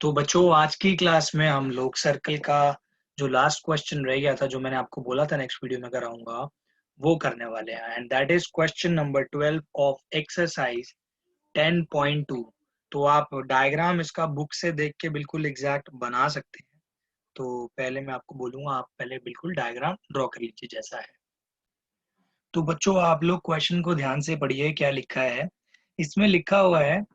तो बच्चों आज की क्लास में हम लोग सर्कल का जो लास्ट क्वेश्चन रह गया था, जो मैंने आपको बोला था नेक्स्ट वीडियो में कराऊंगा, वो करने वाले हैं। And that is question number 12 of exercise 10.2। तो आप डायग्राम इसका बुक से देख के बिल्कुल एग्जैक्ट बना सकते हैं। तो पहले मैं आपको बोलूंगा, आप पहले बिल्कुल डायग्राम ड्रॉ कर लीजिए जैसा है। तो बच्चों आप लोग क्वेश्चन को ध्यान से पढ़िए, क्या लिखा है। इसमें लिखा हुआ है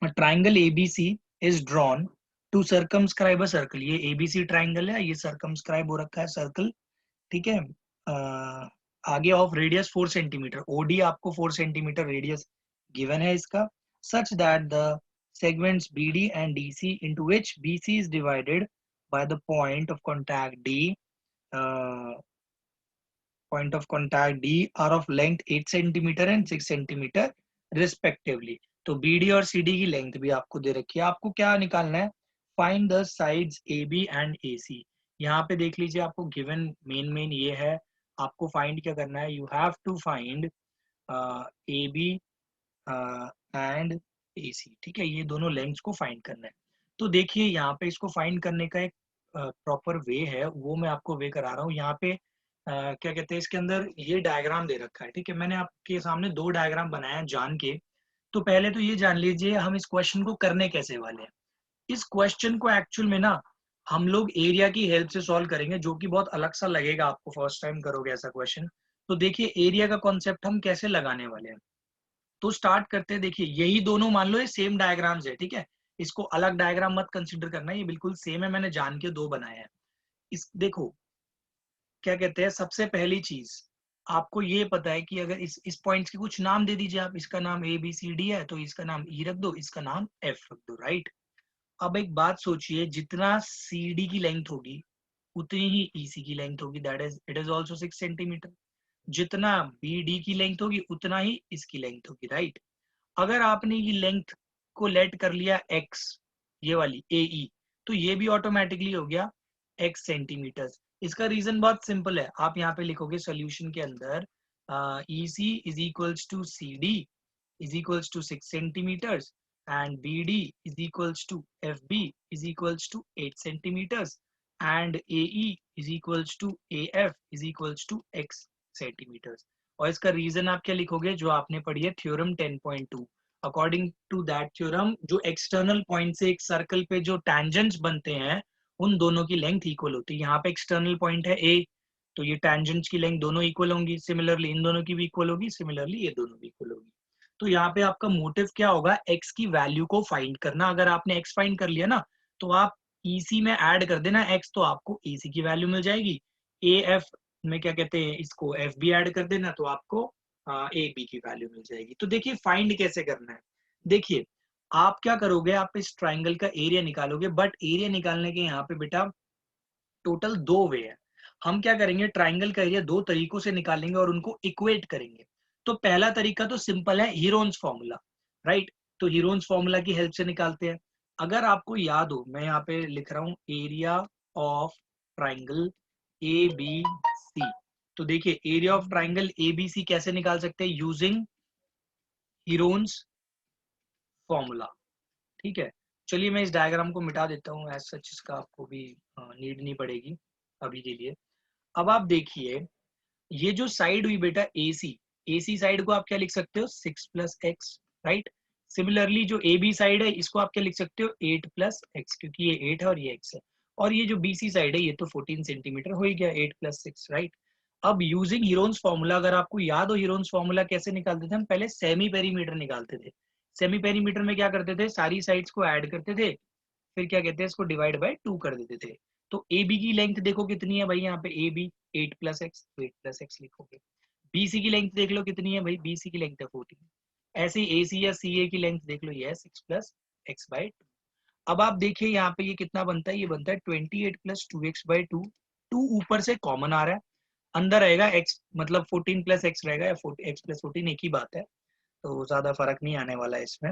A triangle ABC is drawn to circumscribe a circle। ये ABC ट्राइंगल है, ये circumscribe हो रखा है सर्कल, ठीक है। आगे ऑफ रेडियस 4 सेंटीमीटर, ओडी आपको 4 सेंटीमीटर रेडियस गिवन है इसका, such that the segments BD and DC into which BC is divided by the point of contact D, point of contact D are of length 8 centimetre and 6 centimetre respectively. तो BD और CD की length भी आपको दे रखी है। आपको क्या निकालना है, find the sides AB and AC। यहाँ पे देख लीजिए, आपको गिवन मेन ये है, आपको फाइंड क्या करना है, you have to find AB and AC, ठीक है। ये दोनों लेंथ्स को फाइंड करना है। तो देखिए यहाँ पे इसको फाइंड करने का एक प्रॉपर वे है, वो मैं आपको वे करा रहा हूँ। यहाँ पे क्या कहते हैं, इसके अंदर ये डायग्राम दे रखा है, ठीक है। मैंने आपके सामने दो डायग्राम बनाया है जान के। तो पहले तो ये जान लीजिए हम इस क्वेश्चन को करने कैसे वाले हैं। इस क्वेश्चन को एक्चुअल में ना हम लोग एरिया की हेल्प से सॉल्व करेंगे, जो कि बहुत अलग सा लगेगा आपको फर्स्ट टाइम करोगे ऐसा क्वेश्चन। तो देखिए एरिया का कॉन्सेप्ट हम कैसे लगाने वाले हैं। तो स्टार्ट करते हैं। देखिए यही दोनों मान लो ये सेम डायग्राम्स है, ठीक है। इसको अलग डायग्राम मत कंसिडर करना, ये बिल्कुल सेम है, मैंने जान के दो बनाए हैं। इस देखो क्या कहते हैं, सबसे पहली चीज आपको ये पता है कि अगर इस पॉइंट्स के कुछ नाम दे दीजिए आप। इसका नाम ए बी सी डी है तो इसका नाम ई रख दो, इसका नाम एफ रख दो, राइट। अब एक बात सोचिए, जितना सी डी की लेंथ होगी उतनी ही ई सी की लेंथ होगी, that is it is also 6 centimetre. जितना बी डी की लेंथ होगी उतना ही इसकी लेंथ होगी, राइट। अगर आपने ये लेंथ को लेट कर लिया x, ये वाली AE, तो ये भी ऑटोमेटिकली हो गया x सेंटीमीटर। इसका रीजन बहुत सिंपल है, आप यहाँ पे लिखोगे सॉल्यूशन के अंदर EC is equals to CD is equals to 6 centimetres and BD is equals to FB is equals to 8 centimetres and AE is equals to AF is equals to x centimetres. और इसका reason आप क्या लिखोगे, जो आपने पढ़ी है theorem 10.2। According to that theorem, जो एक्सटर्नल पॉइंट से एक सर्कल पे जो टैंजेंट्स बनते हैं उन दोनों की लेंथ इक्वल होती है। यहाँ पे एक्सटर्नल पॉइंट है ए, तो ये टैंजेंट्स की लेंथ दोनों इक्वल होंगी। सिमिलरली इन दोनों की भी इक्वल होगी, सिमिलरली ये दोनों भी इक्वल होगी। तो यहाँ पे आपका मोटिव क्या होगा, एक्स की वैल्यू को फाइंड करना। अगर आपने एक्स फाइंड कर लिया ना, तो आप ईसी में ऐड कर देना एक्स, तो आपको एसी की वैल्यू मिल जाएगी। ए एफ में क्या कहते हैं, इसको एफ बी ऐड कर देना, तो आपको ए बी की वैल्यू मिल जाएगी। तो देखिए फाइंड कैसे करना है। देखिए आप क्या करोगे, आप इस ट्राइंगल का एरिया निकालोगे, बट एरिया निकालने के यहाँ पे बेटा टोटल दो वे है। हम क्या करेंगे, ट्राइंगल का एरिया दो तरीकों से निकालेंगे और उनको इक्वेट करेंगे। तो पहला तरीका तो सिंपल है, हीरोन्स फॉर्मूला, राइट। तो हीरोन्स फॉर्मूला की हेल्प से निकालते हैं। अगर आपको याद हो, मैं यहाँ पे लिख रहा हूँ area of triangle A B C. तो देखिए area of triangle A B C कैसे निकाल सकते हैं, यूजिंग हीरोन्स फॉर्मूला, ठीक है। चलिए मैं इस डायग्राम को मिटा देता हूँ, एज सच इसका आपको भी नीड नहीं पड़ेगी अभी के लिए। अब आप देखिए ये जो साइड हुई बेटा AC साइड को आप क्या लिख सकते हो, 6 प्लस एक्स, राइट। सिमिलरली जो AB साइड है इसको आप क्या लिख सकते हो, 8 प्लस एक्स, क्योंकि ये 8 है और ये x है। और ये जो BC साइड है ये तो 14 सेंटीमीटर हो ही गया, 8 प्लस 6, राइट। अब यूजिंग हीरोन्स फॉर्मूला, अगर आपको याद हो हीरोन्स फॉर्मूला कैसे निकालते थे, हम पहले सेमी पेरीमीटर निकालते थे। सेमी पेरीमीटर में क्या करते थे, सारी साइड्स को ऐड करते थे, फिर क्या कहते हैं इसको डिवाइड बाय 2 कर देते थे। तो ए बी की लेंथ देखो कितनी है भाई, यहाँ पे ए बी 8 प्लस एक्स, तो 8 प्लस एक्स लिखोगे। BC की लेंथ देख लो कितनी है भाई, BC की लेंथ है 14। ऐसे ही AC या CA की लेंथ देख लो, ये है 6 प्लस एक्स बाई 2। अब आप देखिए यहाँ पे ये कितना बनता है, ये बनता है 28 प्लस 2x बाई 2। 2 ऊपर से कॉमन आ रहा है, अंदर रहेगा x, मतलब 14 प्लस एक्स रहेगा, या x प्लस 14 एक ही बात है, तो ज्यादा फर्क नहीं आने वाला है इसमें।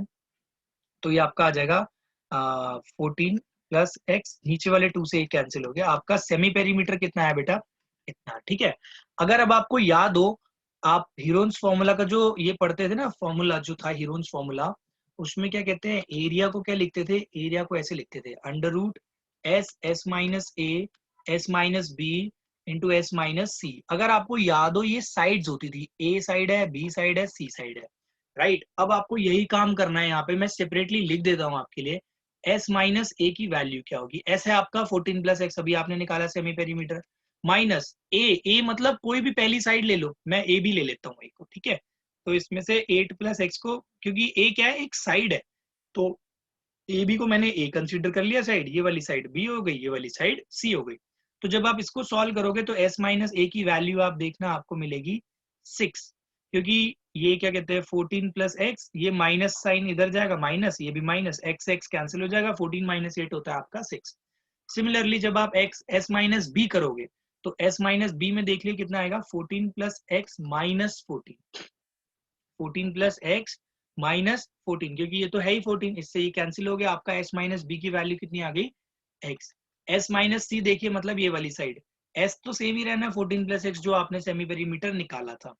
तो ये आपका आ जाएगा 14 प्लस एक्स, नीचे वाले 2 से 1 कैंसिल हो गया। आपका सेमी पेरीमीटर कितना है बेटा, इतना, ठीक है। अगर अब आपको याद हो, आप हीरोन्स फॉर्मूला का जो ये पढ़ते थे ना, फॉर्मूला जो था हीरोन्स फॉर्मूला, उसमें क्या कहते हैं, एरिया को क्या लिखते थे, एरिया को ऐसे लिखते थे under root S minus A S minus B into S minus C. अगर आपको याद हो ये साइड्स होती थी, ए साइड है, बी साइड है, सी साइड है, राइट। अब आपको यही काम करना है, यहाँ पे मैं सेपरेटली लिख देता हूँ आपके लिए। एस माइनस ए की वैल्यू क्या होगी, एस है आपका 14 प्लस एक्स, अभी आपने निकाला सेमी पेरीमीटर, माइनस ए मतलब कोई भी पहली साइड ले लो, मैं ए भी ले लेता हूँ एक को, ठीक है। तो इसमें से 8 प्लस एक्स को, क्योंकि ए क्या है, एक साइड है, तो ए बी को मैंने ए कंसीडर कर लिया साइड, ये वाली साइड बी हो गई, ये वाली साइड सी हो गई। तो जब आप इसको सॉल्व करोगे तो एस माइनस ए की वैल्यू आप देखना आपको मिलेगी 6, क्योंकि ये क्या कहते हैं 14 प्लस एक्स, ये माइनस साइन इधर जाएगा माइनस, ये भी माइनस, एक्स एक्स कैंसिल हो जाएगा, 14 माइनस 8 होता है आपका 6। सिमिलरली जब आप एक्स एस माइनस बी करोगे तो एस माइनस बी में देख लिया कितना आएगा, 14 plus x minus 14 plus x minus 14, क्योंकि ये तो है ही 14, इससे ये कैंसिल हो गया, आपका एस माइनस बी की वैल्यू कितनी आ गई, एक्स। एस माइनस सी देखिए, मतलब ये वाली साइड, एस तो सेम ही रहना है 14 प्लस एक्स जो आपने सेमी पेरीमीटर निकाला था,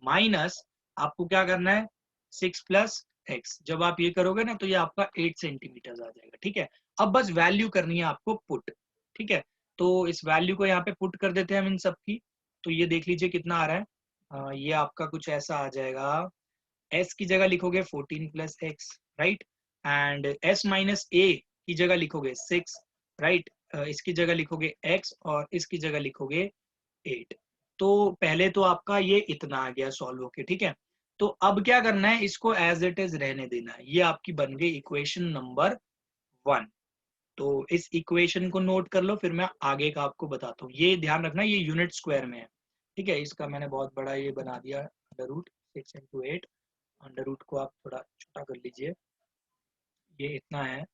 माइनस आपको क्या करना है 6 प्लस एक्स। जब आप ये करोगे ना तो ये आपका 8 सेंटीमीटर आ जाएगा, ठीक है। अब बस वैल्यू करनी है आपको पुट, ठीक है। तो इस वैल्यू को यहाँ पे पुट कर देते हैं हम इन सब की। तो ये देख लीजिए कितना आ रहा है, ये आपका कुछ ऐसा आ जाएगा, s की जगह लिखोगे 14 plus x, right, and s minus a की जगह लिखोगे 6, राइट, इसकी जगह लिखोगे x और इसकी जगह लिखोगे 8। तो पहले तो आपका ये इतना आ गया सॉल्व होके, ठीक है। तो अब क्या करना है, इसको एज इट इज रहने देना है, ये आपकी बन गई इक्वेशन नंबर 1। तो इस इक्वेशन को नोट कर लो, फिर मैं आगे का आपको बताता हूँ। ये ध्यान रखना ये यूनिट स्क्वायर में है, ठीक है। इसका मैंने बहुत बड़ा ये बना दिया under root 6 into 8, under root को आप थोड़ा छोटा कर लीजिए, ये इतना है,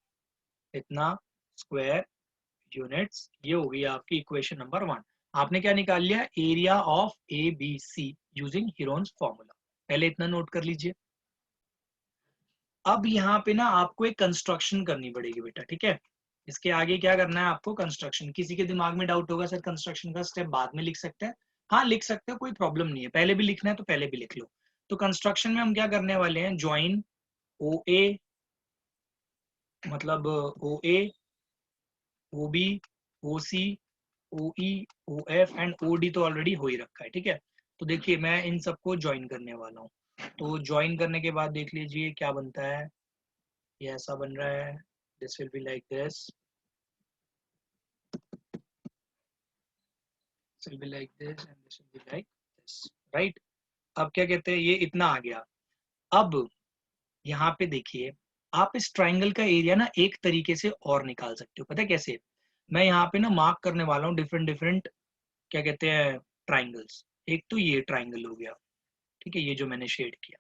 इतना स्क्वायर यूनिट्स, ये हो गई आपकी इक्वेशन नंबर 1। आपने क्या निकाल लिया, area of A B C using Heron's formula, पहले इतना नोट कर लीजिए। अब यहाँ पे ना आपको एक कंस्ट्रक्शन करनी पड़ेगी बेटा, ठीक है। इसके आगे क्या करना है आपको, कंस्ट्रक्शन। किसी के दिमाग में डाउट होगा सर कंस्ट्रक्शन का स्टेप बाद में लिख सकते हैं, हाँ लिख सकते हो, कोई प्रॉब्लम नहीं है, पहले भी लिखना है तो पहले भी लिख लो। तो कंस्ट्रक्शन में हम क्या करने वाले हैं, ज्वाइन ओ ए, मतलब O A, O B, O C, O E, O F and O D तो ऑलरेडी हो ही रखा है, ठीक है। तो देखिए मैं इन सबको ज्वाइन करने वाला हूँ। तो ज्वाइन करने के बाद देख लीजिए क्या बनता है, ये ऐसा बन रहा है, this will be like this, this will be like this and this will be like this, right. अब क्या कहते हैं, ये इतना आ गया। अब यहाँ पे देखिए, आप इस ट्राइंगल का एरिया ना एक तरीके से और निकाल सकते हो, पता है कैसे, मैं यहाँ पे ना मार्क करने वाला हूँ डिफरेंट डिफरेंट क्या कहते हैं ट्राइंगल्स। एक तो ये ट्राइंगल हो गया, ठीक है, ये जो मैंने शेड किया।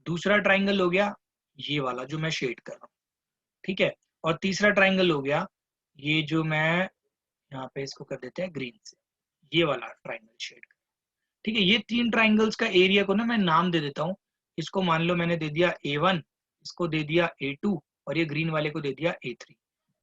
दूसरा ट्राइंगल हो गया ये वाला जो मैं शेड कर रहा हूँ, ठीक है। और तीसरा ट्राइंगल हो गया ये जो मैं यहाँ पे इसको कर देते हैं ग्रीन से, ये वाला ट्राइंगल शेड, ठीक है। ये 3 ट्राइंगल्स का एरिया को ना मैं नाम दे देता हूँ। इसको मान लो मैंने दे दिया A1, इसको दे दिया A2 और ये ग्रीन वाले को दे दिया A3,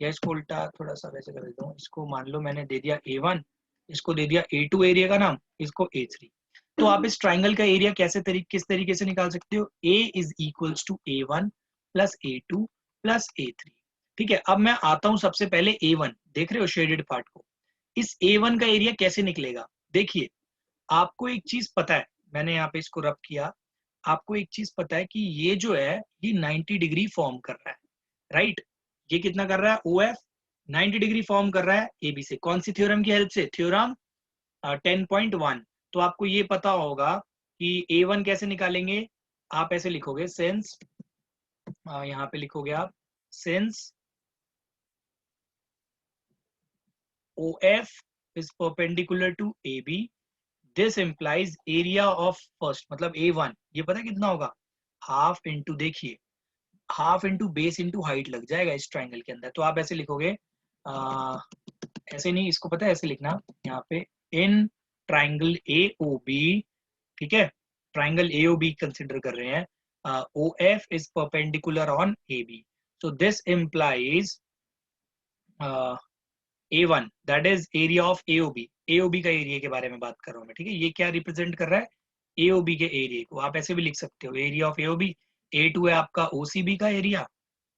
या इसको उल्टा थोड़ा सा वैसे कर देता हूँ, इसको मान लो मैंने दे दिया A1, इसको दे दिया A2 एरिया का नाम, इसको A3। तो आप इस ट्राइंगल का एरिया किस तरीके से निकाल सकते हो, A is equals to A1 plus A2 plus A3, ठीक है। अब मैं आता हूँ सबसे पहले A1, देख रहे हो शेडेड पार्ट को, इस A1 का एरिया कैसे निकलेगा, देखिए आपको एक चीज पता है, मैंने यहाँ पे इसको रब किया, आपको एक चीज पता है कि ये जो है ये 90 डिग्री फॉर्म कर रहा है, राइट। ये कितना कर रहा है, ओ एफ 90 डिग्री फॉर्म कर रहा है ए बी से, कौन सी थ्योरम की हेल्प से, थ्योरम 10.1। तो आपको ये पता होगा कि A1 कैसे निकालेंगे, आप ऐसे लिखोगे सिंस, यहाँ पे लिखोगे आप since O F is perpendicular to A B, this implies area of first मतलब A1, ये पता है कितना होगा, हाफ इंटू, देखिए half into base into height लग जाएगा इस ट्राइंगल के अंदर। तो आप ऐसे लिखोगे, ऐसे नहीं, इसको पता है ऐसे लिखना, यहाँ पे in triangle A O B, ठीक है, triangle A O B consider कर रहे हैं, O F is perpendicular on A B, so this implies A1 that is area of AOB, AOB का एरिया के बारे में बात कर रहा हूँ मैं, ठीक है। ये क्या रिप्रेजेंट कर रहा है, AOB के एरिया को, आप ऐसे भी लिख सकते हो एरिया ऑफ AOB A2 है आपका OCB का एरिया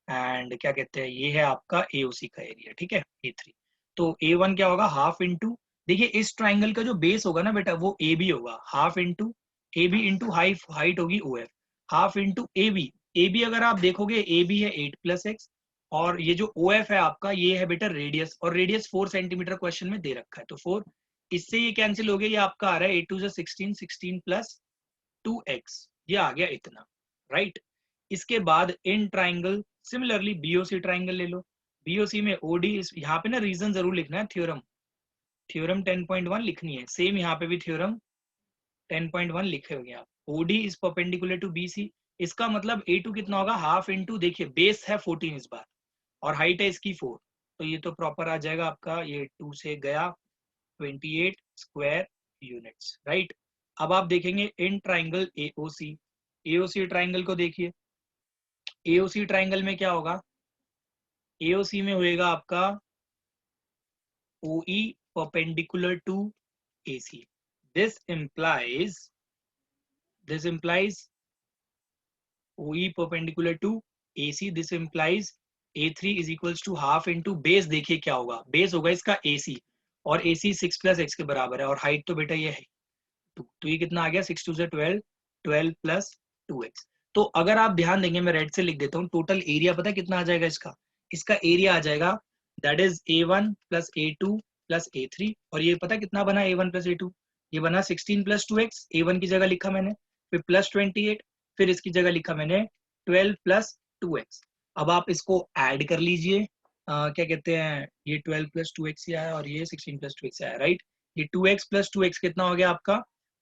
एंड क्या कहते हैं ये है आपका AOC का एरिया, ठीक है A3। तो A1 क्या होगा हाफ इंटू, देखिए इस ट्राइंगल का जो बेस होगा ना बेटा वो AB होगा, half into AB into height होगी OF, हाफ इंटू AB अगर आप देखोगे AB है 8+x और ये जो OF है आपका ये है बेटा रेडियस, और रेडियस 4 सेंटीमीटर क्वेश्चन में दे रखा है, तो 4 इससे ये कैंसिल हो गया, ये आपका आ रहा है 8 2 16, 16 प्लस 2x, ये आ गया इतना, राइट। इसके बाद in triangle similarly BOC triangle ले लो, BOC में OD, यहाँ पे ना रीजन जरूर लिखना है, थ्योरम 10.1 लिखनी है, सेम यहाँ पे भी थ्योरम 10.1 लिखे होंगे आप। OD is perpendicular to BC, इसका मतलब A2 कितना होगा हाफ इंटू, देखिए बेस है 14 इस बार और हाइट है इसकी 4, तो ये तो प्रॉपर आ जाएगा आपका, ये 2 से गया 28 स्क्वायर यूनिट्स, राइट। अब आप देखेंगे इन ट्राइंगल AOC ट्राइंगल को देखिए, AOC ट्राइंगल में क्या होगा, AOC में होएगा आपका OE perpendicular to AC, this implies OE perpendicular to AC, this implies A3 is equals to half into base, देखिए क्या होगा, बेस होगा इसका AC और AC 6+x के बराबर है और हाइट तो बेटा ये है 2, तो ये कितना आ गया 6 2 से 12, 12 प्लस 2x। तो अगर आप ध्यान देंगे मैं रेड से लिख देता हूँ, टोटल एरिया पता कितना आ जाएगा इसका एरिया आ जाएगा that is A1 plus A2 plus A3, और ये पता कितना बना A1 प्लस A2, ये बना 16 प्लस 2x, A1 की जगह लिखा मैंने, फिर प्लस 28, फिर इसकी जगह लिखा मैंने 12 प्लस 2x। अब आप इसको ऐड कर लीजिए, क्या कहते हैं ये 12 प्लस 2x ही आया और ये 16 प्लस 2x आया, राइट। ये 2x प्लस 2x कितना हो गया आपका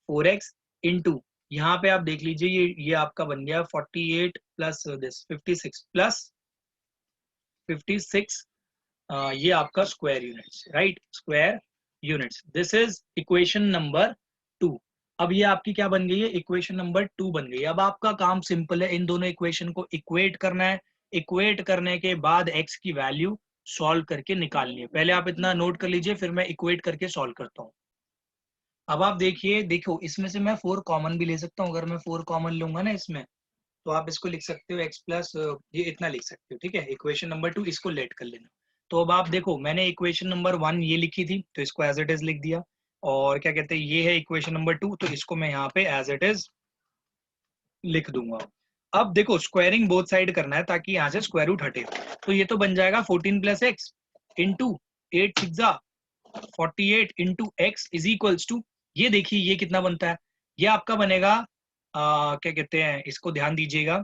4x इंटू, यहाँ पे आप देख लीजिए ये आपका बन गया 48 प्लस दिस 56 प्लस 56, ये आपका square units, right, square units, this is equation number 2। अब ये आपकी क्या बन गई है, इक्वेशन नंबर 2 बन गई। अब आपका काम सिंपल है, इन दोनों इक्वेशन को इक्वेट करना है, इक्वेट करने के बाद x की वैल्यू सॉल्व करके निकालनी है। पहले आप इतना नोट कर लीजिए, फिर मैं इक्वेट करके सॉल्व करता हूँ। अब आप देखिए, देखो इसमें से मैं 4 कॉमन भी ले सकता हूँ, अगर मैं 4 कॉमन लूंगा ना इसमें, तो आप इसको लिख सकते हो x प्लस ये इतना लिख सकते हो, ठीक है। इक्वेशन नंबर 2 इसको लेट कर लेना। तो अब आप देखो मैंने इक्वेशन नंबर 1 ये लिखी थी तो इसको एज इट इज लिख दिया, और क्या कहते हैं ये है इक्वेशन नंबर 2, तो इसको मैं यहाँ पे एज इट इज लिख दूंगा। अब देखो स्क्वायरिंग बोथ साइड करना है ताकि यहाँ से स्क्वायर रूट हटे, तो ये तो बन जाएगा 14 plus x into 8 6 48 into x is equals to, ये देखिए ये कितना बनता है, ये आपका बनेगा क्या कहते हैं, इसको ध्यान दीजिएगा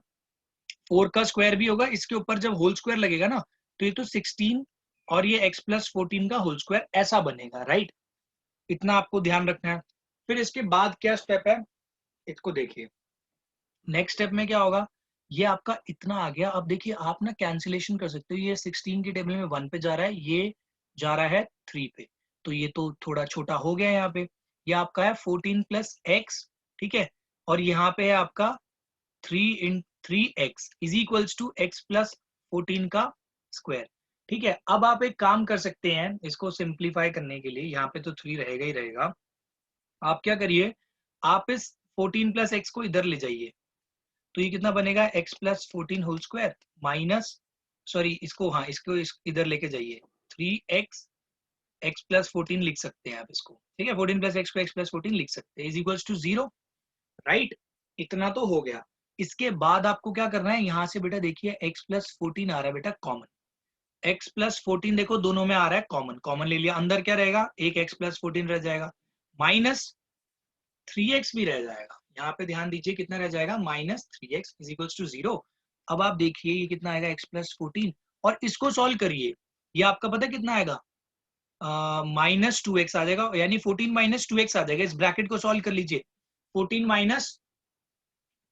4 का स्क्वायर भी होगा, इसके ऊपर जब होल स्क्वायर लगेगा ना तो ये तो 16 और ये x प्लस 14 का होल स्क्वायर ऐसा बनेगा, राइट। इतना आपको ध्यान रखना है। फिर इसके बाद क्या स्टेप है, इसको देखिए नेक्स्ट स्टेप में क्या होगा, ये आपका इतना आ गया। अब देखिए आप ना कैंसिलेशन कर सकते हो, ये 16 की टेबल में 1 पे जा रहा है, ये जा रहा है 3 पे, तो ये तो थोड़ा छोटा हो गया यहाँ पे, ये आपका है 14 प्लस एक्स, ठीक है, और यहाँ पे है आपका 3x is equals to x plus 14 का स्क्वायर, ठीक है। अब आप एक काम कर सकते हैं इसको सिंप्लीफाई करने के लिए, यहाँ पे तो 3 रहेगा ही रहेगा, आप क्या करिए, आप इस 14 प्लस एक्स को इधर ले जाइए, तो ये कितना बनेगा x plus 14 whole square minus, sorry इसको, हाँ इसको इधर लेके जाइए 3x x प्लस 14 लिख सकते हैं आप इसको, ठीक है, 14 प्लस एक्स को x प्लस 14 लिख सकते हैं इज इक्वल्स टू 0, राइट। इतना तो हो गया। इसके बाद आपको क्या करना है, यहाँ से बेटा देखिए x प्लस 14 आ रहा है बेटा कॉमन, x प्लस 14 देखो दोनों में आ रहा है कॉमन, कॉमन ले लिया, अंदर क्या रहेगा एक x प्लस 14 रह जाएगा, माइनस 3x भी रह जाएगा, यहाँ पे ध्यान दीजिए कितना रह जाएगा minus 3x is equals to 0। अब आप देखिए ये कितना आएगा x प्लस 14, और इसको सॉल्व करिए, ये आपका पता कितना आएगा माइनस 2x आ जाएगा, यानी 14 माइनस 2x आ जाएगा, इस ब्रैकेट को सॉल्व कर लीजिए, 14 माइनस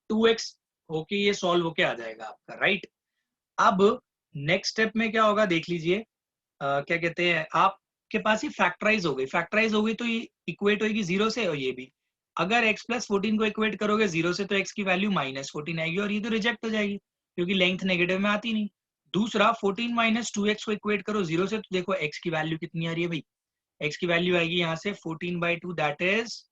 2x होके ये सॉल्व होके आ जाएगा आपका, राइट। अब नेक्स्ट स्टेप में क्या होगा देख लीजिए, क्या कहते हैं आपके पास ही फैक्टराइज हो गई तो ये इक्वेट होगी 0 से, और ये भी अगर x प्लस 14 को इक्वेट करोगे 0 से तो x की वैल्यू माइनस 14 आएगी, और ये तो रिजेक्ट हो जाएगी क्योंकि लेंथ नेगेटिव में आती नहीं। दूसरा 14 माइनस 2x को इक्वेट करो 0 से, तो देखो x की वैल्यू कितनी आ रही है भाई, x की वैल्यू आएगी यहाँ से 14/2 दैट इज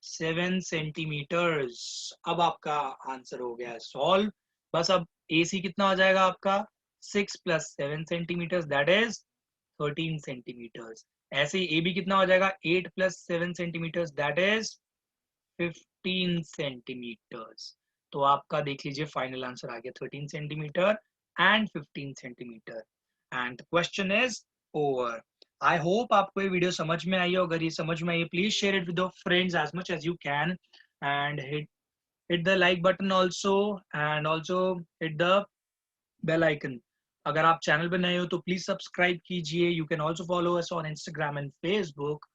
7 सेंटीमीटर्स। अब आपका आंसर हो गया सॉल्व, बस अब AC कितना हो जाएगा आपका 6 + 7 सेंटीमीटर, दैट इज 13 सेंटीमीटर्स। ऐसे ही AB कितना हो जाएगा 8 + 7 सेंटीमीटर, दैट इज 15 सेंटीमीटर्स। तो आपका देख लीजिए फाइनल आंसर आ गया 13 centimetre and 15 centimetre. And the question is over. I hope आपको ये वीडियो समझ में आई हो। अगर ये समझ में आई है please share it with your friends as much as you can and hit the like button also and also hit the bell icon। अगर आप चैनल पे नए हो तो प्लीज सब्सक्राइब कीजिए। You can also follow us on Instagram and Facebook.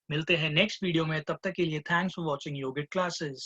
मिलते हैं next video में, तब तक के लिए thanks for watching yogic classes.